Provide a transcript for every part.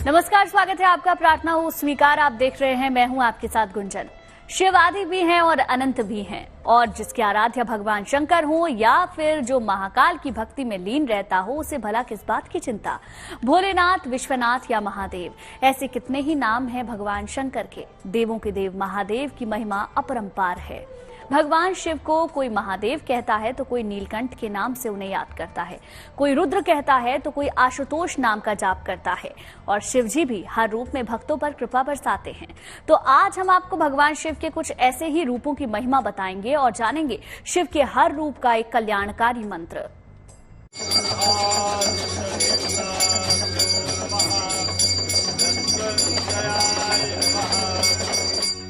नमस्कार, स्वागत है आपका प्रार्थना हो स्वीकार। आप देख रहे हैं, मैं हूं आपके साथ गुंजन। शिव आदि भी हैं और अनंत भी हैं, और जिसके आराध्य भगवान शंकर हो या फिर जो महाकाल की भक्ति में लीन रहता हो, उसे भला किस बात की चिंता। भोलेनाथ, विश्वनाथ या महादेव, ऐसे कितने ही नाम हैं भगवान शंकर के। देवों के देव महादेव की महिमा अपरंपार है। भगवान शिव को कोई महादेव कहता है तो कोई नीलकंठ के नाम से उन्हें याद करता है, कोई रुद्र कहता है तो कोई आशुतोष नाम का जाप करता है। और शिव जी भी हर रूप में भक्तों पर कृपा बरसाते हैं। तो आज हम आपको भगवान शिव के कुछ ऐसे ही रूपों की महिमा बताएंगे और जानेंगे शिव के हर रूप का एक कल्याणकारी मंत्र।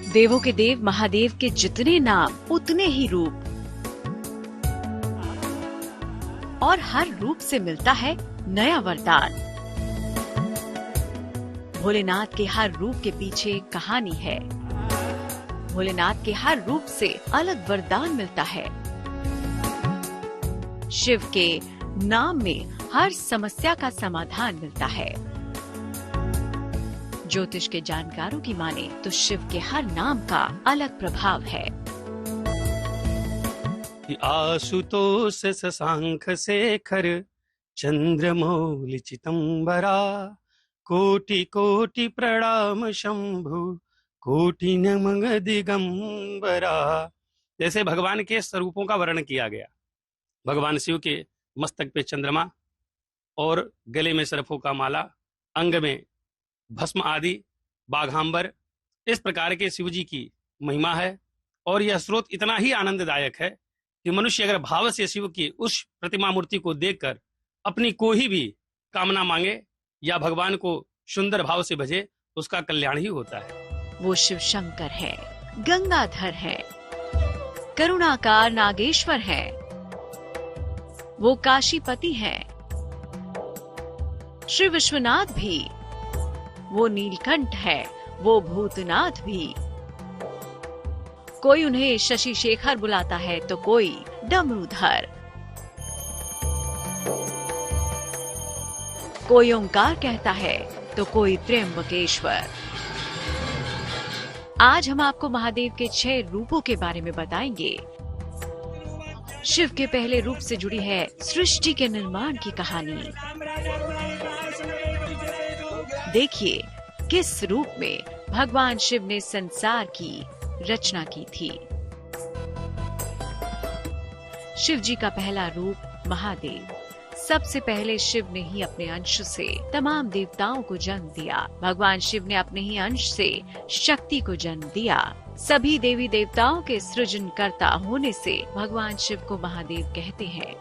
देवों के देव महादेव के जितने नाम उतने ही रूप, और हर रूप से मिलता है नया वरदान। भोलेनाथ के हर रूप के पीछे कहानी है। भोलेनाथ के हर रूप से अलग वरदान मिलता है। शिव के नाम में हर समस्या का समाधान मिलता है। ज्योतिष के जानकारों की माने तो शिव के हर नाम का अलग प्रभाव है। आशुतोष शशांक शेखर चंद्रमौलि चिदंबरा, कोटि कोटि प्रणाम शंभु, कोटि नमः दिगंबरा। जैसे भगवान के स्वरूपों का वर्णन किया गया। भगवान शिव के मस्तक पे चंद्रमा और गले में सर्पों का माला, अंग में भस्म आदि, बाघांबर, इस प्रकार के शिव जी की महिमा है। और यह स्रोत इतना ही आनंददायक है कि मनुष्य अगर भाव से शिव की उस प्रतिमा मूर्ति को देखकर अपनी कोई भी कामना मांगे या भगवान को सुंदर भाव से भजे, उसका कल्याण ही होता है। वो शिव शंकर है, गंगाधर है, करुणाकार नागेश्वर है, वो काशीपति है, श्री विश्वनाथ भी, वो नीलकंठ है, वो भूतनाथ भी। कोई उन्हें शशि शेखर बुलाता है तो कोई डमरूधर, कोई ओंकार कहता है तो कोई त्र्यंबकेश्वर। आज हम आपको महादेव के 6 रूपों के बारे में बताएंगे। शिव के पहले रूप से जुड़ी है सृष्टि के निर्माण की कहानी। देखिए किस रूप में भगवान शिव ने संसार की रचना की थी। शिव जी का पहला रूप महादेव। सबसे पहले शिव ने ही अपने अंश से तमाम देवताओं को जन्म दिया। भगवान शिव ने अपने ही अंश से शक्ति को जन्म दिया। सभी देवी देवताओं के सृजनकर्ता होने से भगवान शिव को महादेव कहते हैं।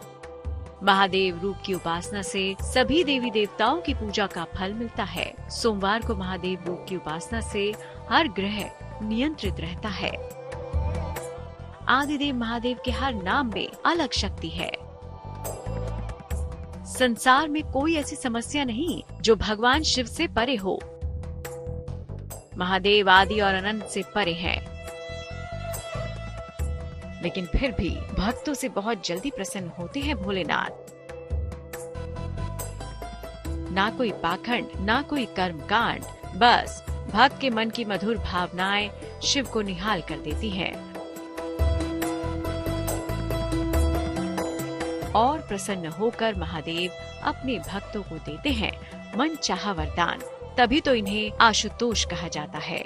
महादेव रूप की उपासना से सभी देवी देवताओं की पूजा का फल मिलता है। सोमवार को महादेव रूप की उपासना से हर ग्रह नियंत्रित रहता है। आदिदेव महादेव के हर नाम में अलग शक्ति है। संसार में कोई ऐसी समस्या नहीं जो भगवान शिव से परे हो। महादेव आदि और अनंत से परे हैं, लेकिन फिर भी भक्तों से बहुत जल्दी प्रसन्न होते हैं भोलेनाथ। ना कोई पाखंड, ना कोई कर्मकांड, बस भक्त के मन की मधुर भावनाएं शिव को निहाल कर देती हैं। और प्रसन्न होकर महादेव अपने भक्तों को देते हैं मनचाहा वरदान। तभी तो इन्हें आशुतोष कहा जाता है।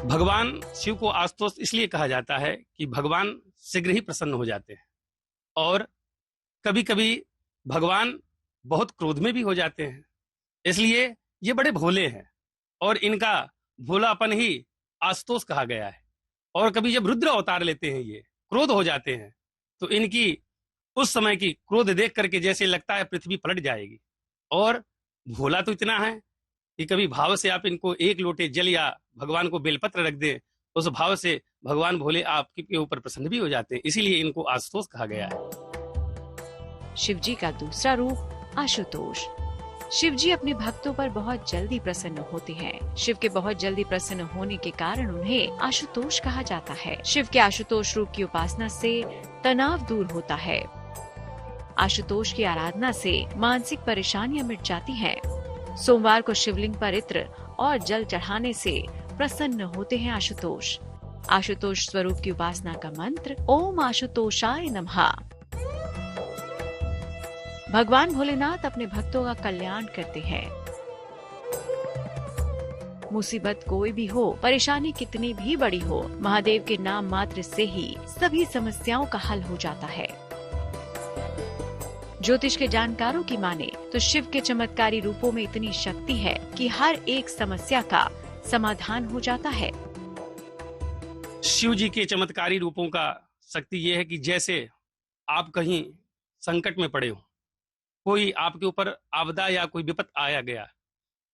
भगवान शिव को आशुतोष इसलिए कहा जाता है कि भगवान शीघ्र ही प्रसन्न हो जाते हैं, और कभी कभी भगवान बहुत क्रोध में भी हो जाते हैं। इसलिए ये बड़े भोले हैं और इनका भोलापन ही आशुतोष कहा गया है। और कभी जब रुद्र अवतार लेते हैं, ये क्रोध हो जाते हैं, तो इनकी उस समय की क्रोध देख करके जैसे लगता है पृथ्वी पलट जाएगी। और भोला तो इतना है कि कभी भाव से आप इनको एक लोटे जल या भगवान को बेलपत्र रख दें, उस भाव से भगवान भोले आपके ऊपर प्रसन्न भी हो जाते हैं। इसीलिए इनको आशुतोष कहा गया है। शिव जी का दूसरा रूप आशुतोष। शिव जी अपने भक्तों पर बहुत जल्दी प्रसन्न होते हैं। शिव के बहुत जल्दी प्रसन्न होने के कारण उन्हें आशुतोष कहा जाता है। शिव के आशुतोष रूप की उपासना से तनाव दूर होता है। आशुतोष की आराधना से मानसिक परेशानियां मिट जाती हैं। सोमवार को शिवलिंग पर इत्र और जल चढ़ाने से प्रसन्न होते हैं आशुतोष। आशुतोष स्वरूप की उपासना का मंत्र ओम आशुतोषाय नमः। भगवान भोलेनाथ अपने भक्तों का कल्याण करते हैं। मुसीबत कोई भी हो, परेशानी कितनी भी बड़ी हो, महादेव के नाम मात्र से ही सभी समस्याओं का हल हो जाता है। ज्योतिष के जानकारों की माने तो शिव के चमत्कारी रूपों में इतनी शक्ति है कि हर एक समस्या का समाधान हो जाता है। शिव जी के चमत्कारी रूपों का शक्ति यह है कि जैसे आप कहीं संकट में पड़े हो, कोई आपके ऊपर आपदा या कोई विपत आया गया,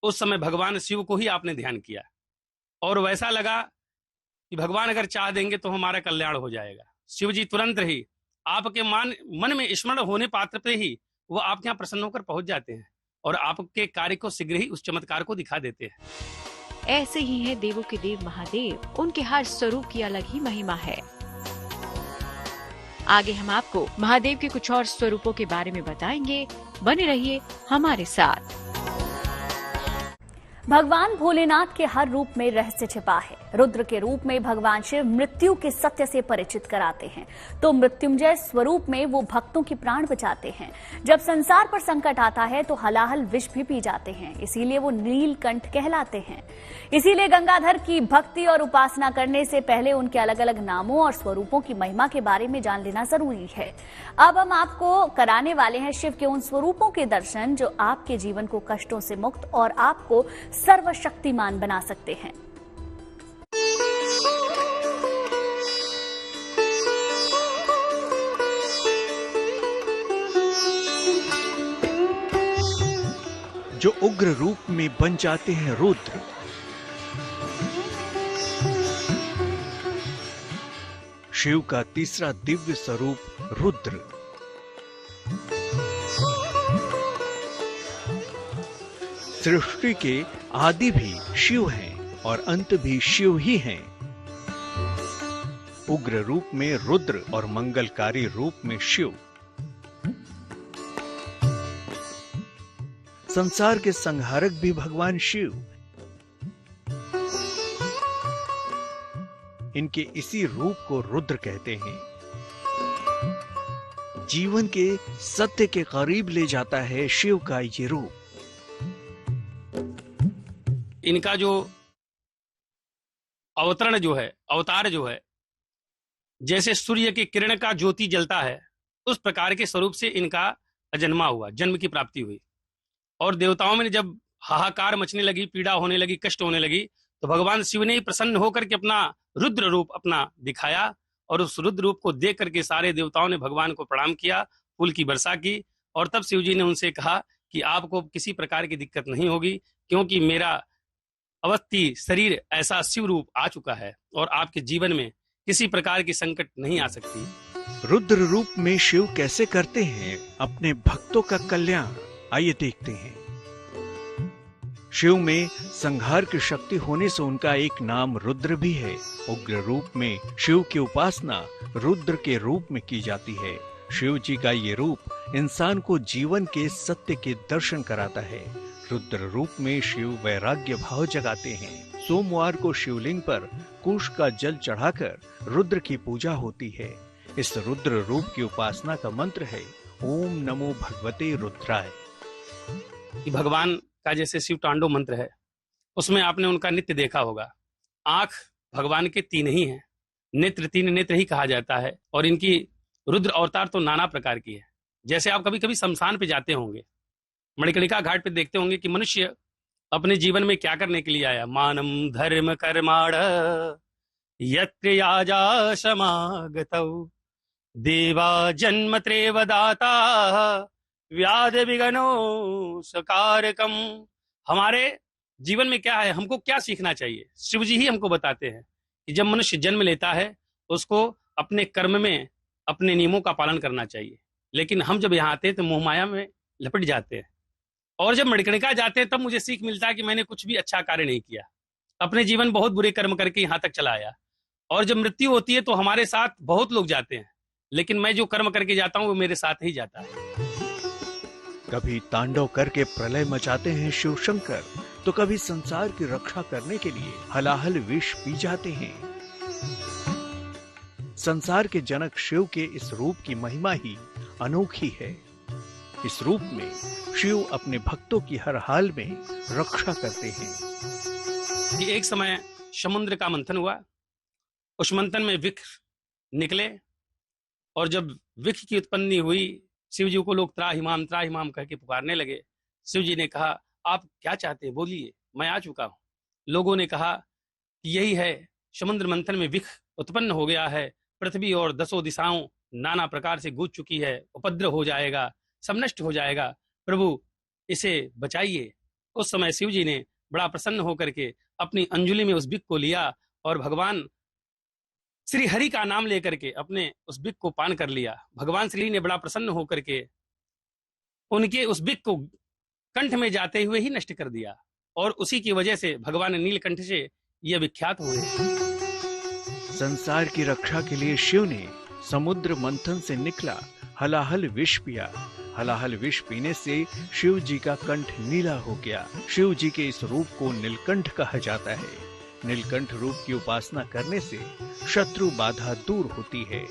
उस समय भगवान शिव को ही आपने ध्यान किया और वैसा लगा कि भगवान अगर चाह देंगे तो हमारा कल्याण हो जाएगा। शिव जी तुरंत ही आपके मन में स्मरण होने पात्र पे ही वो आपके यहाँ प्रसन्न होकर पहुंच जाते हैं और आपके कार्य को शीघ्र ही उस चमत्कार को दिखा देते हैं। ऐसे ही है देवों के देव महादेव, उनके हर स्वरूप की अलग ही महिमा है। आगे हम आपको महादेव के कुछ और स्वरूपों के बारे में बताएंगे, बने रहिए हमारे साथ। भगवान भोलेनाथ के हर रूप में रहस्य छिपा है। रुद्र के रूप में भगवान शिव मृत्यु के सत्य से परिचित कराते हैं, तो मृत्युंजय स्वरूप में वो भक्तों की प्राण बचाते हैं। जब संसार पर संकट आता है तो हलाहल विष भी पी जाते हैं, इसीलिए वो नीलकंठ कहलाते हैं। इसीलिए गंगाधर की भक्ति और उपासना करने से पहले उनके अलग अलग नामों और स्वरूपों की महिमा के बारे में जान लेना जरूरी है। अब हम आपको कराने वाले हैं शिव के उन स्वरूपों के दर्शन जो आपके जीवन को कष्टों से मुक्त और आपको सर्वशक्तिमान बना सकते हैं। जो उग्र रूप में बन जाते हैं रुद्र। शिव का तीसरा दिव्य स्वरूप रुद्र। सृष्टि के आदि भी शिव हैं और अंत भी शिव ही हैं। उग्र रूप में रुद्र और मंगलकारी रूप में शिव। संसार के संहारक भी भगवान शिव। इनके इसी रूप को रुद्र कहते हैं। जीवन के सत्य के करीब ले जाता है शिव का ये रूप। इनका जो अवतरण जो है, अवतार जो है, जैसे सूर्य की किरण का ज्योति जलता है, उस प्रकार के स्वरूप से इनका अजन्मा हुआ, जन्म की प्राप्ति हुई। और देवताओं में जब हाहाकार मचने लगी, पीड़ा होने लगी, कष्ट होने लगी, तो भगवान शिव ने प्रसन्न होकर के अपना रुद्र रूप अपना दिखाया और उस रुद्र रूप को देख करके सारे देवताओं ने भगवान को प्रणाम किया, फूल की वर्षा की। और तब शिव जी ने उनसे कहा कि आपको किसी प्रकार की दिक्कत नहीं होगी, क्योंकि मेरा अवस्थी शरीर ऐसा शिव रूप आ चुका है और आपके जीवन में किसी प्रकार की संकट नहीं आ सकती। रुद्र रूप में शिव कैसे करते हैं अपने भक्तों का कल्याण, आइए देखते हैं। शिव में संहार की शक्ति होने से उनका एक नाम रुद्र भी है। उग्र रूप में शिव की उपासना रुद्र के रूप में की जाती है। शिव जी का ये रूप इंसान को जीवन के सत्य के दर्शन कराता है। रुद्र रूप में शिव वैराग्य भाव जगाते हैं। सोमवार को शिवलिंग पर कुश का जल चढ़ाकर रुद्र की पूजा होती है। इस रुद्र रूप की उपासना का मंत्र है ओम नमो भगवते रुद्राय। भगवान का जैसे शिव तांडव मंत्र है, उसमें आपने उनका नित्य देखा होगा। आंख भगवान के तीन ही हैं, नेत्र तीन नेत्र ही कहा जाता है। और इनकी रुद्र अवतार तो नाना प्रकार की है। जैसे आप कभी कभी शमशान पे जाते होंगे, मणिकर्णिका घाट पे देखते होंगे कि मनुष्य अपने जीवन में क्या करने के लिए आया। मानम धर्म कर्माण यत्र याजा समागतौ देवा जन्म त्रेव दाता व्याध विघ्नो सकारकम। हमारे जीवन में क्या है, हमको क्या सीखना चाहिए, शिव जी ही हमको बताते हैं कि जब मनुष्य जन्म लेता है उसको अपने कर्म में अपने नियमों का पालन करना चाहिए। लेकिन हम जब यहाँ आते हैं तो मोह माया में लपट जाते हैं, और जब मणिकर्णिका जाते हैं तब मुझे सीख मिलता है कि मैंने कुछ भी अच्छा कार्य नहीं किया, अपने जीवन बहुत बुरे कर्म करके यहाँ तक चला आया। और जब मृत्यु होती है तो हमारे साथ बहुत लोग जाते हैं, लेकिन मैं जो कर्म करके जाता हूं वो मेरे साथ ही जाता है। कभी तांडव करके प्रलय मचाते हैं शिव शंकर, तो कभी संसार की रक्षा करने के लिए हलाहल विष पी जाते हैं। संसार के जनक शिव के इस रूप की महिमा ही अनोखी है। इस रूप में शिव अपने भक्तों की हर हाल में रक्षा करते हैं। कि एक समय समुद्र का मंथन हुआ, उस मंथन में विख निकले, और जब विख की उत्पत्ति हुई, शिव जी को लोग त्राहिमाम कह के पुकारने लगे। शिव जी ने कहा, आप क्या चाहते हैं, बोलिए, मैं आ चुका हूं। लोगों ने कहा कि यही है, समुद्र मंथन में विख उत्पन्न हो गया है, पृथ्वी और 10 दिशाओं नाना प्रकार से गूंज चुकी है, उपद्रव हो जाएगा, सब नष्ट हो जाएगा, प्रभु इसे बचाइए। उस समय शिव जी ने बड़ा प्रसन्न होकर के अपनी अंजुलि में उस बिक को लिया और भगवान श्री हरि का नाम लेकर के अपने उस बिक को पान कर लिया। भगवान श्री ने बड़ा प्रसन्न होकर के उनके उस बिक को कंठ में जाते हुए ही नष्ट कर दिया, और उसी की वजह से भगवान नीलकंठ से यह विख्यात हुए। संसार की रक्षा के लिए शिव ने समुद्र मंथन से निकला हलाहल विष पिया। हलाहल विष पीने से शिव जी का कंठ नीला हो गया। शिव जी के इस रूप को नीलकंठ कहा जाता है। नीलकंठ रूप की उपासना करने से शत्रु बाधा दूर होती है।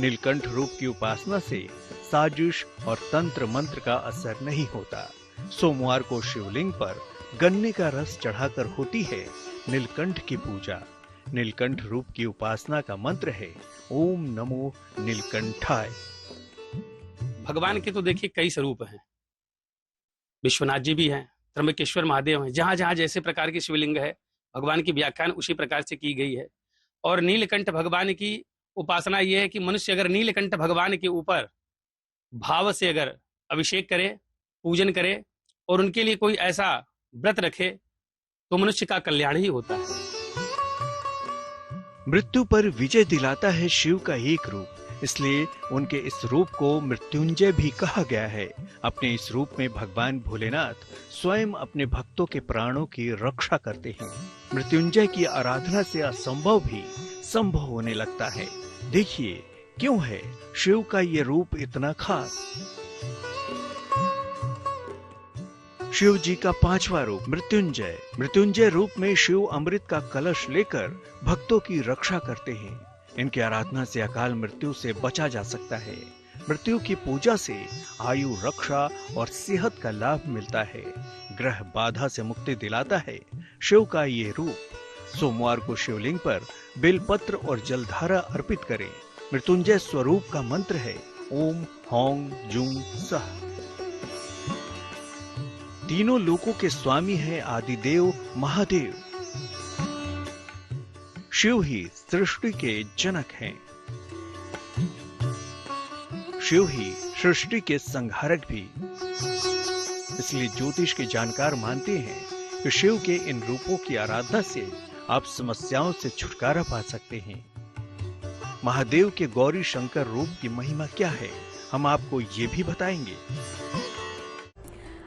नीलकंठ रूप की उपासना से साजिश और तंत्र मंत्र का असर नहीं होता। सोमवार को शिवलिंग पर गन्ने का रस चढ़ाकर होती है नीलकंठ की पूजा। नीलकंठ रूप की उपासना का मंत्र है ओम नमो नीलकंठाय। भगवान के तो देखिए कई स्वरूप हैं, विश्वनाथ जी भी हैं, त्र्यंबकेश्वर महादेव हैं। जहां जहां जैसे प्रकार की शिवलिंग है, भगवान की व्याख्यान उसी प्रकार से की गई है। और नीलकंठ भगवान की उपासना यह है कि मनुष्य अगर नीलकंठ भगवान के ऊपर भाव से अगर अभिषेक करे, पूजन करे और उनके लिए कोई ऐसा व्रत रखे, तो मनुष्य का कल्याण ही होता है। मृत्यु पर विजय दिलाता है शिव का एक रूप, इसलिए उनके इस रूप को मृत्युंजय भी कहा गया है। अपने इस रूप में भगवान भोलेनाथ स्वयं अपने भक्तों के प्राणों की रक्षा करते हैं। मृत्युंजय की आराधना से असंभव भी संभव होने लगता है। देखिए क्यों है शिव का ये रूप इतना खास। शिव जी का 5वां रूप मृत्युंजय। मृत्युंजय रूप में शिव अमृत का कलश लेकर भक्तों की रक्षा करते हैं। इनकी आराधना से अकाल मृत्यु से बचा जा सकता है। मृत्यु की पूजा से आयु, रक्षा और सेहत का लाभ मिलता है। ग्रह बाधा से मुक्ति दिलाता है शिव का ये रूप। सोमवार को शिवलिंग पर बेलपत्र और जलधारा अर्पित करें। मृत्युंजय स्वरूप का मंत्र है ओम हौं जूं सह। तीनों लोकों के स्वामी है आदिदेव महादेव। शिव ही सृष्टि के जनक हैं। शिव ही सृष्टि के संहारक भी। इसलिए ज्योतिष के जानकार मानते हैं कि शिव के इन रूपों की आराधना से आप समस्याओं से छुटकारा पा सकते हैं। महादेव के गौरी शंकर रूप की महिमा क्या है, हम आपको ये भी बताएंगे।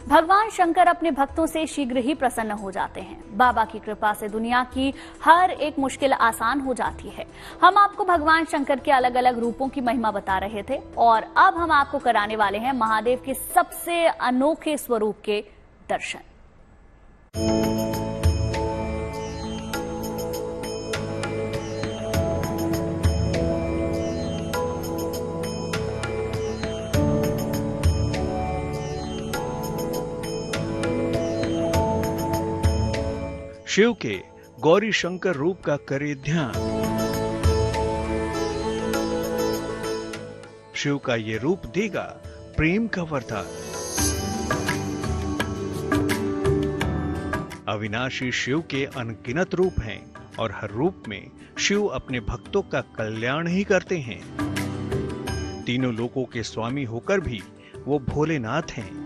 भगवान शंकर अपने भक्तों से शीघ्र ही प्रसन्न हो जाते हैं। बाबा की कृपा से दुनिया की हर एक मुश्किल आसान हो जाती है। हम आपको भगवान शंकर के अलग अलग रूपों की महिमा बता रहे थे, और अब हम आपको कराने वाले हैं महादेव के सबसे अनोखे स्वरूप के दर्शन। शिव के गौरी शंकर रूप का करे ध्यान। शिव का ये रूप देगा प्रेम का वरदान। अविनाशी शिव के अनगिनत रूप हैं और हर रूप में शिव अपने भक्तों का कल्याण ही करते हैं। तीनों लोकों के स्वामी होकर भी वो भोलेनाथ हैं।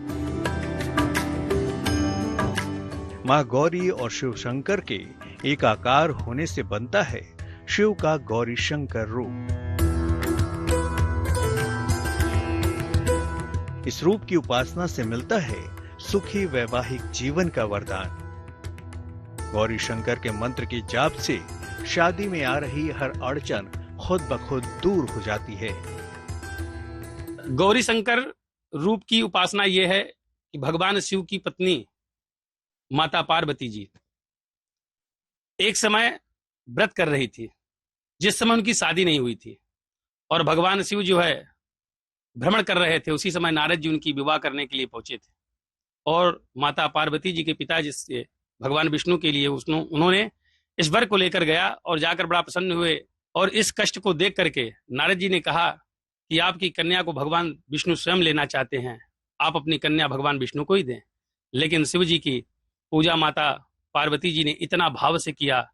मां गौरी और शिव शंकर के एकाकार होने से बनता है शिव का गौरी शंकर रूप। इस रूप की उपासना से मिलता है सुखी वैवाहिक जीवन का वरदान। गौरी शंकर के मंत्र के जाप से शादी में आ रही हर अड़चन खुद ब खुद दूर हो जाती है। गौरी शंकर रूप की उपासना ये है कि भगवान शिव की पत्नी माता पार्वती जी एक समय व्रत कर रही थी, जिस समय उनकी शादी नहीं हुई थी, और भगवान शिव जो है भ्रमण कर रहे थे। उसी समय नारद जी उनकी विवाह करने के लिए पहुंचे थे, और माता पार्वती जी के पिता जिससे भगवान विष्णु के लिए उन्होंने इस वर को लेकर गया और जाकर बड़ा प्रसन्न हुए। और इस कष्ट को देख करके नारद जी ने कहा कि आपकी कन्या को भगवान विष्णु स्वयं लेना चाहते हैं, आप अपनी कन्या भगवान विष्णु को ही दें। लेकिन शिव जी की पूजा माता पार्वती जी ने इतना भाव से किया,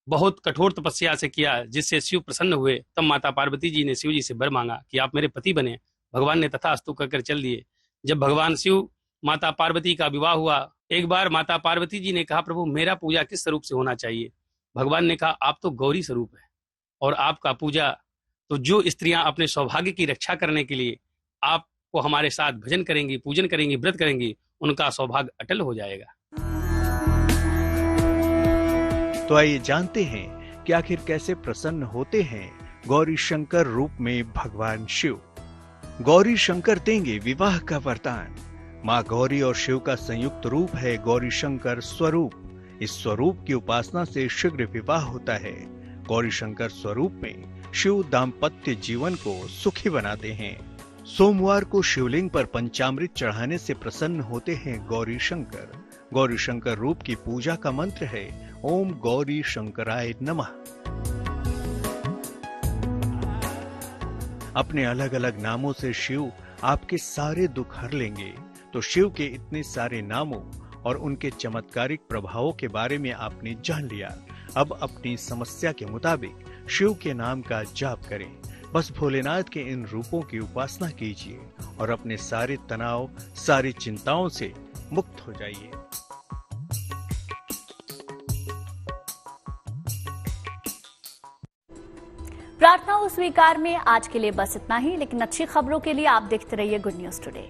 बहुत कठोर तपस्या से किया, जिससे शिव प्रसन्न हुए। तब माता पार्वती जी ने शिव जी से वर मांगा कि आप मेरे पति बने। भगवान ने तथास्तु कहकर चल दिए। जब भगवान शिव माता पार्वती का विवाह हुआ, एक बार माता पार्वती जी ने कहा, प्रभु मेरा पूजा किस स्वरूप से होना चाहिए? भगवान ने कहा, आप तो गौरी स्वरूप है, और आपका पूजा तो जो स्त्रियां अपने सौभाग्य की रक्षा करने के लिए आपको हमारे साथ भजन करेंगी, पूजन करेंगी, व्रत करेंगी, उनका सौभाग्य अटल हो जाएगा। तो आइए जानते हैं कि आखिर कैसे प्रसन्न होते हैं गौरी शंकर रूप में भगवान शिव। गौरी शंकर देंगे विवाह का वरदान। माँ गौरी और शिव का संयुक्त रूप है गौरी शंकर स्वरूप। इस स्वरूप की उपासना से शीघ्र विवाह होता है। गौरी शंकर स्वरूप में शिव दाम्पत्य जीवन को सुखी बनाते हैं। सोमवार को शिवलिंग पर पंचामृत चढ़ाने से प्रसन्न होते हैं गौरी शंकर। गौरी शंकर रूप की पूजा का मंत्र है ओम गौरी शंकराय नमः। अपने अलग अलग नामों से शिव आपके सारे दुख हर लेंगे। तो शिव के इतने सारे नामों और उनके चमत्कारिक प्रभावों के बारे में आपने जान लिया। अब अपनी समस्या के मुताबिक शिव के नाम का जाप करें। बस भोलेनाथ के इन रूपों की उपासना कीजिए और अपने सारे तनाव, सारी चिंताओं से मुक्त हो जाइए। प्रार्थनाओं स्वीकार में आज के लिए बस इतना ही, लेकिन अच्छी खबरों के लिए आप देखते रहिए गुड न्यूज टुडे।